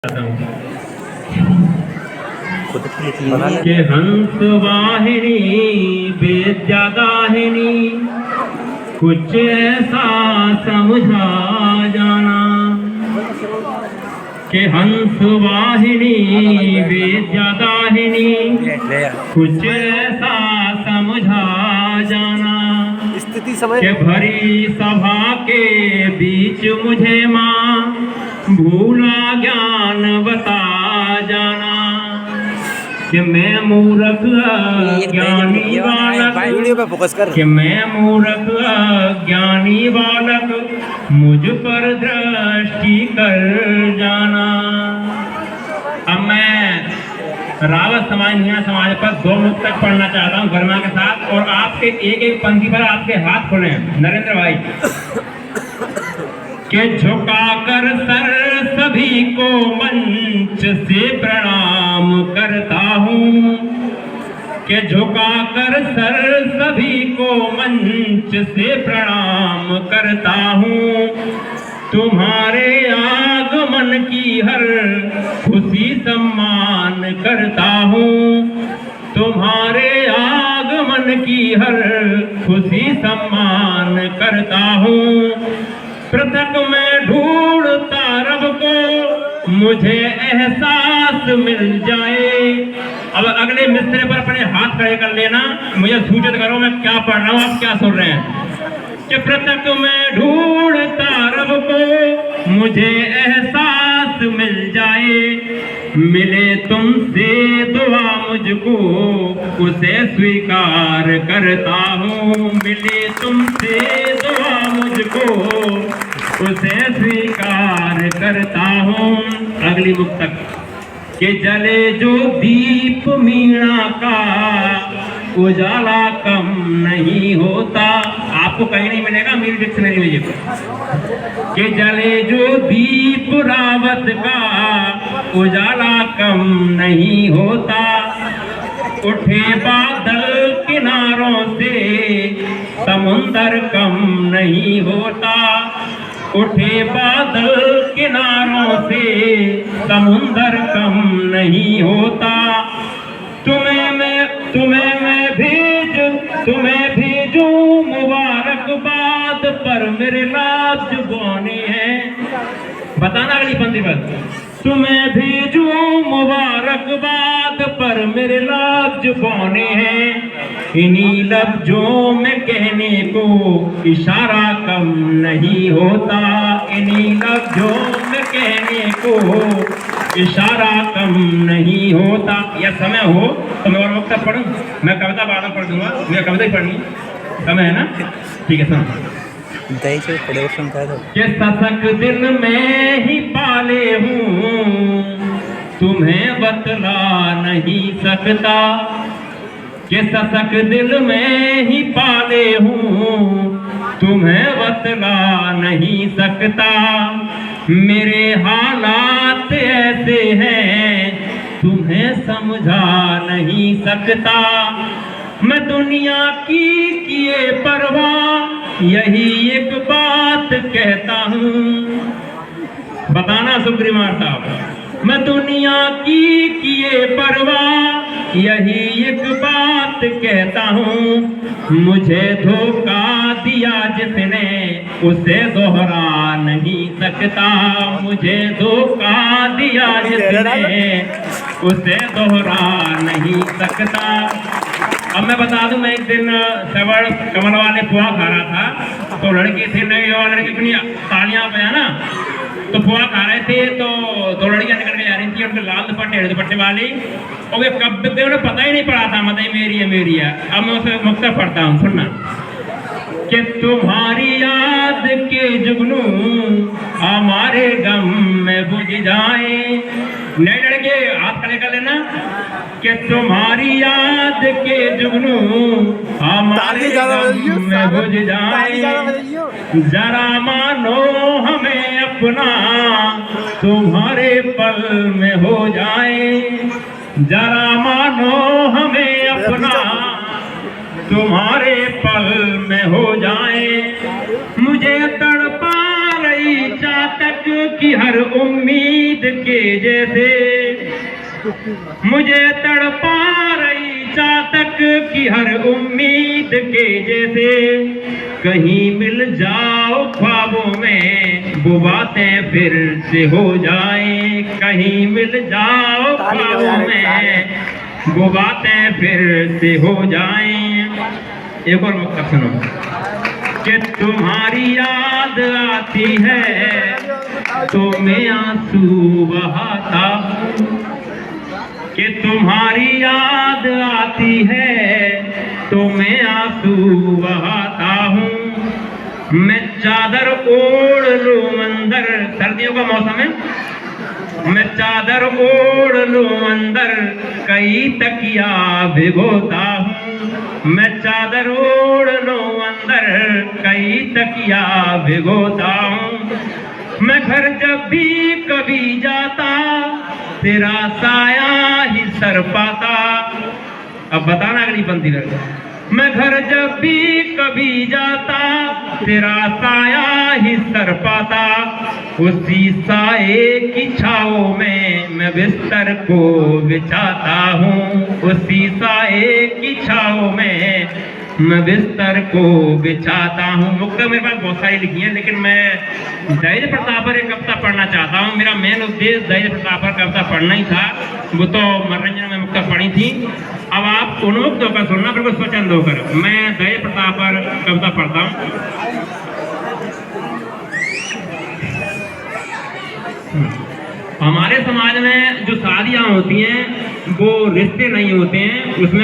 के हंस वाहिनी विद्यादाहिनी कुछ ऐसा समझा जाना। के हंस वाहिनी विद्यादाहिनी कुछ ऐसा समझा जाना। स्थिति समय के भरी सभा के बीच मुझे माँ भूला ज्ञान बता जाना। कि मैं मूर्ख ज्ञानी बालक, वीडियो पे फोकस कर। कि मैं मूर्ख ज्ञानी बालक मुझ पर दृष्टि कर जाना। अब मैं रावत समाज मियां समाज पर 2 मुक्तक पढ़ना चाहता हूँ गरिमा के साथ, और आपके एक एक पंक्ति पर आपके हाथ खोले नरेंद्र भाई। के झुकाकर सर सभी को मंच से प्रणाम करता हूँ। के झुकाकर सर सभी को मंच से प्रणाम करता हूँ। तुम्हारे आगमन की हर खुशी सम्मान करता हूँ। तुम्हारे आगमन की हर खुशी सम्मान करता हूँ। पृथक में ढूंढता रब को मुझे एहसास मिल जाए। अब अगले मिसरे पर अपने हाथ खड़े कर लेना, मुझे सूचित करो मैं क्या पढ़ रहा हूँ, आप क्या सुन रहे हैं। कि पृथक में ढूंढता रब को मुझे एहसास मिल जाए। मिले तुमसे दुआ मुझको उसे स्वीकार करता हूँ। मिले तुमसे दुआ मुझको उसे स्वीकार करता हूँ। अगली मुक्तक। कि जले जो दीप मीणा का उजाला कम नहीं होता। आपको कहीं नहीं मिलेगा मेरी डिक्शनरी में ये। कि जले जो दीप रावत का उजाला कम नहीं होता। उठे बादल किनारों से समुंदर कम नहीं होता। उठे बादल किनारों से समुंदर कम नहीं होता। तुम्हें भेजू मुबारकबाद पर मेरे लाभ जुबानी है। बताना अगली पंक्ति पर। तुम्हें भेजू मुबारकबाद पर मेरे लाभ जुबानी है। इन्हीं लफ्जों में कहने को इशारा कम नहीं होता। इन्हीं लफ्जों में कहने को इशारा कम नहीं होता। या समय हो तो मैं और वक्त पढ़ूं, मैं कविता बाद में पढ़ दूंगा, मुझे कविता ही पढ़नी समय है ना। ठीक है सुनो। के सशक दिल में ही पाले हूँ तुम्हें बतला नहीं सकता। के सशक दिल में ही पाले हूँ तुम्हें बतला नहीं सकता। मेरे हालात ऐसे हैं तुम्हें समझा नहीं सकता। मैं दुनिया की किए परवाह यही एक बात कहता हूँ। बताना सुग्रीवार साहब। मैं दुनिया की किए परवाह यही एक बात कहता हूँ। मुझे धोखा दिया जिसने उसे दोहरा नहीं सकता। मुझे धोखा दिया जिसने उसे दोहरा नहीं सकता। अब मैं बता दूं, मैं एक दिन सवर कमल वाले पुआ खा रहा था, तो लड़की थी नहीं और लड़की अपनी तालियां पे ना, तो पुआ खा रहे थे, तो 2 लड़कियां निकल के जा रही थी, उनके लाल दुपट्टे वाली, और वे कब उन्हें पता ही नहीं पड़ा था मतलब मेरी है। अब मैं उसे मुक्तक पढ़ता हूँ, सुनना। कि तुम्हारी याद के जुगनू हमारे गम में बुझ जाए। नए लड़के हाथ खड़े कर लेना। कि तुम्हारी याद के जुगनू हमारे गम में बुझ जाए। जरा मानो हमें अपना तुम्हारे पल में हो जाए। जरा मानो हमें अपना तुम्हारे पल में हो जाए। मुझे तड़पा रही चातक की हर उम्मीद के जैसे, मुझे तड़पा रही चातक की हर उम्मीद के जैसे। कहीं मिल जाओ ख्वाबों में वो बातें फिर से हो जाएं, कहीं मिल जाओ ख्वाबों में वो बातें फिर से हो जाएं। एक और मुक्तक सुनो कि तुम्हारी याद आती है तो मैं आंसू बहाता हूँ, कि तुम्हारी याद आती है तो मैं आंसू बहाता हूँ। मैं चादर ओढ़ लूं अंदर, सर्दियों का मौसम है, मैं चादर ओढ़ लूं अंदर कई तकिया भिगोता हूँ। मैं चादर ओढ़ लूं अंदर कई तकिया भिगोता हूँ। मैं घर जब भी कभी जाता तेरा साया ही सर पाता। अब बताना अगली पंक्ति लगे। मैं घर जब भी कभी जाता तेरा साया ही सर पाता। उसी साए की छाओं में मैं बिस्तर को बिछाता हूँ, उसी साए की छाओं में मैं बिस्तर को बिछाता हूँ। मुक्तक मेरे पास बहुत सारी लिखी हैं, लेकिन मैं धैर्य प्रताप पर एक कविता पढ़ना चाहता हूँ। मेरा मेन उद्देश्य धैर्य प्रताप पर कविता पढ़ना ही था, वो तो मनोरंजन में मुक्तक पढ़ी थी। अब आप उन्मुक्त होकर सुनना, फिर स्वच्छंद होकर। मैं धैर्य प्रताप पर कविता पढ़ता हूँ। हमारे समाज में जो शादियाँ होती हैं वो रिश्ते नहीं होते हैं, उसमें